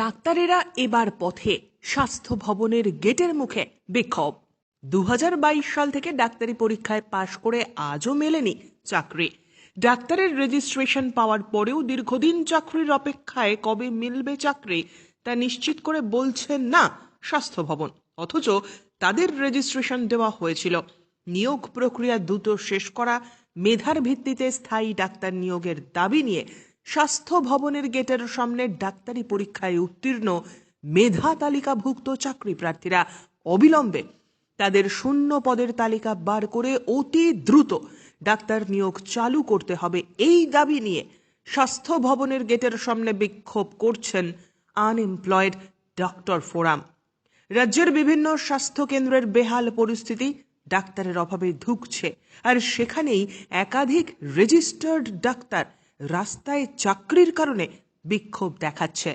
ডাক্তারেরা এবার পথে, স্বাস্থ্য ভবনের গেটের মুখে বিক্ষোভ। 2022 সাল থেকে ডাক্তারি পরীক্ষায় পাশ করে আজও মেলেনি চাকরি। ডাক্তারের রেজিস্ট্রেশন পাওয়ার পরেও দীর্ঘদিন চাকরির অপেক্ষায় কবে মিলবে চাকরি তা নিশ্চিত করে বলছেন না স্বাস্থ্য ভবন, অথচ তাদের রেজিস্ট্রেশন দেওয়া হয়েছিল। নিয়োগ প্রক্রিয়া দ্রুত শেষ করা, মেধার ভিত্তিতে স্থায়ী ডাক্তার নিয়োগের দাবি নিয়ে স্বাস্থ্য ভবনের গেটের সামনে ডাক্তারি পরীক্ষায় উত্তীর্ণ মেধা তালিকাভুক্ত চাকরি প্রার্থীরা অবিলম্বে তাদের শূন্য পদের তালিকা বার করে অতি দ্রুত ডাক্তার নিয়োগ চালু করতে হবে, এই দাবি নিয়ে স্বাস্থ্য ভবনের গেটের সামনে বিক্ষোভ করছেন আনএমপ্লয়েড ডক্টর ফোরাম। রাজ্যের বিভিন্ন স্বাস্থ্য কেন্দ্রের বেহাল পরিস্থিতি, ডাক্তারের অভাবে ধুঁকছে, আর সেখানেই একাধিক রেজিস্টার্ড ডাক্তার রাস্তায় চাকরির কারণে বিক্ষোভ দেখাচ্ছে।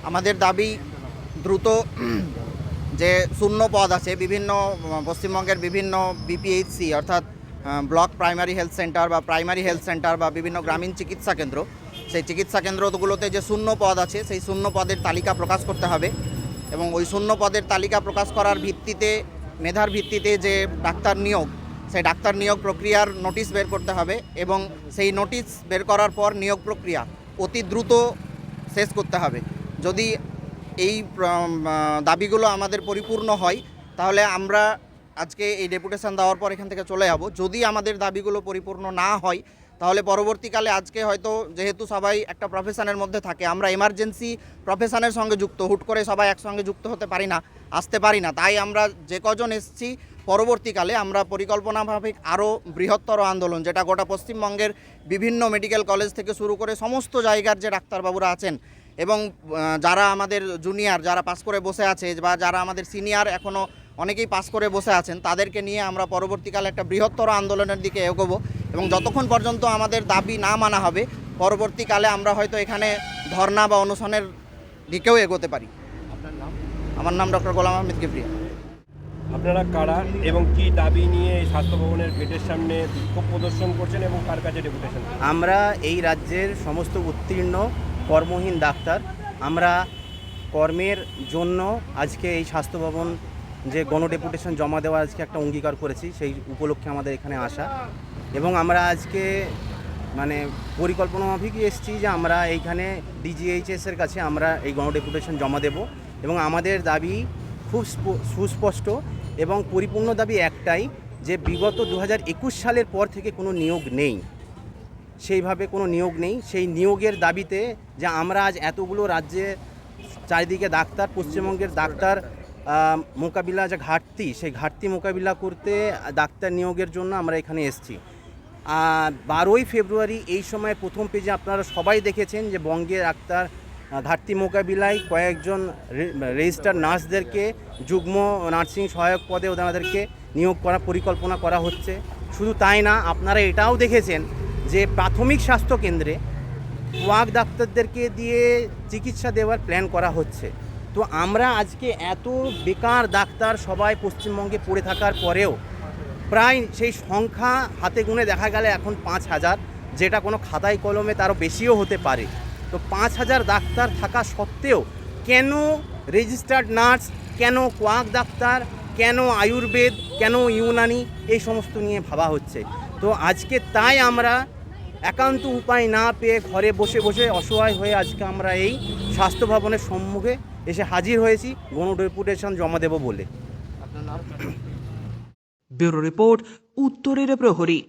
আমাদের দাবি দ্রুত যে শূন্য পদ আছে বিভিন্ন পশ্চিমবঙ্গের বিভিন্ন বিপিএইচসি অর্থাৎ ব্লক প্রাইমারি হেলথ সেন্টার বা প্রাইমারি হেলথ সেন্টার বা বিভিন্ন গ্রামীণ চিকিৎসা কেন্দ্র, সেই চিকিৎসা কেন্দ্রগুলোতে যে শূন্য পদ আছে সেই শূন্য পদের তালিকা প্রকাশ করতে হবে এবং ওই শূন্য পদের তালিকা প্রকাশ করার ভিত্তিতে মেধার ভিত্তিতে যে ডাক্তার নিয়োগ, সেই ডাক্তার নিয়োগ প্রক্রিয়ার নোটিশ বের করতে হবে এবং সেই নোটিশ বের করার পর নিয়োগ প্রক্রিয়া অতি দ্রুত শেষ করতে হবে। যদি এই দাবিগুলো আমাদের পরিপূর্ণ হয় তাহলে আমরা আজকে এই ডেপুটেশন দেওয়ার পর এখান থেকে চলে যাব। যদি আমাদের দাবিগুলো পরিপূর্ণ না হয় তাহলে পরবর্তীকালে আজকে হয়তো যেহেতু সবাই একটা প্রফেশনের মধ্যে থাকে, আমরা এমার্জেন্সি প্রফেশনের সঙ্গে যুক্ত, হুট করে সবাই একসঙ্গে যুক্ত হতে পারি না, আসতে পারি না, তাই আমরা যে কজন এসেছি পরবর্তীকালে আমরা পরিকল্পনাভাবে আরও বৃহত্তর আন্দোলন, যেটা গোটা পশ্চিমবঙ্গের বিভিন্ন মেডিকেল কলেজ থেকে শুরু করে সমস্ত জায়গার যে ডাক্তারবাবুরা আছেন এবং যারা আমাদের জুনিয়র, যারা পাস করে বসে আছে বা যারা আমাদের সিনিয়র এখনও অনেকেই পাস করে বসে আছেন, তাদেরকে নিয়ে আমরা পরবর্তীকালে একটা বৃহত্তর আন্দোলনের দিকে এগোবো এবং যতক্ষণ পর্যন্ত আমাদের দাবি না মানা হবে পরবর্তীকালে আমরা হয়তো এখানে ধর্না বা অনশনের দিকেও এগোতে পারি। আপনার নাম? আমার নাম ডক্টর গোলাম আহমেদ কিবরিয়া। আপনারা কারা এবং কি দাবি নিয়ে এই স্বাস্থ্য ভবনের গেটের সামনে বিক্ষোভ প্রদর্শন করছেন এবং কার কাছে ডেপুটেশন? আমরা এই রাজ্যের সমস্ত উত্তীর্ণ কর্মহীন ডাক্তার, আমরা কর্মের জন্য আজকে এই স্বাস্থ্য ভবন যে গণডেপুটেশন জমা দেওয়া আজকে একটা অঙ্গীকার করেছি, সেই উপলক্ষে আমাদের এখানে আসা এবং আমরা আজকে পরিকল্পনা মাফিকই এসেছি যে আমরা এইখানে ডিজিএইচএসের কাছে আমরা এই গণডেপুটেশন জমা দেব এবং আমাদের দাবি খুব সুস্পষ্ট এবং পরিপূর্ণ দাবি একটাই, যে বিগত 2021 সালের পর থেকে কোনো নিয়োগ নেই, সেইভাবে কোনো নিয়োগ নেই। সেই নিয়োগের দাবিতে যে আমরা আজ এতগুলো রাজ্যে চারিদিকে ডাক্তার, পশ্চিমবঙ্গের ডাক্তার মোকাবিলা যে ঘাটতি, সেই ঘাটতি মোকাবিলা করতে ডাক্তার নিয়োগের জন্য আমরা এখানে এসেছি। 12ই ফেব্রুয়ারি এই সময় প্রথম পেজে আপনারা সবাই দেখেছেন যে বঙ্গের ডাক্তার ঘাটতি মোকাবিলায় কয়েকজন রেজিস্টার নার্সদেরকে যুগ্ম নার্সিং সহায়ক পদে ওনাদেরকে নিয়োগ করার পরিকল্পনা করা হচ্ছে। শুধু তাই না, আপনারা এটাও দেখেছেন যে প্রাথমিক স্বাস্থ্য কেন্দ্রে ওয়াক ডাক্তারদেরকে দিয়ে চিকিৎসা দেওয়ার প্ল্যান করা হচ্ছে। তো আমরা আজকে এত বেকার ডাক্তার সবাই পশ্চিমবঙ্গে পড়ে থাকার পরেও প্রায় সেই সংখ্যা হাতে গুনে দেখা গেলে এখন 5,000, যেটা কোনো খাতায় কলমে তারও বেশিও হতে পারে। তো 5,000 ডাক্তার থাকা সত্ত্বেও কেন রেজিস্টার্ড নার্স, কেন কোয়াক ডাক্তার, কেন আয়ুর্বেদ, কেন ইউনানি, এই সমস্ত নিয়ে ভাবা হচ্ছে। তো আজকে তাই আমরা একান্ত উপায় না পেয়ে ঘরে বসে বসে অসহায় হয়ে আজকে আমরা এই স্বাস্থ্য ভবনের সম্মুখে এসে হাজির হয়েছি গণডেপুটেশন জমা দেব বলে। ব্যুরো রিপোর্ট, উত্তরের প্রহরী।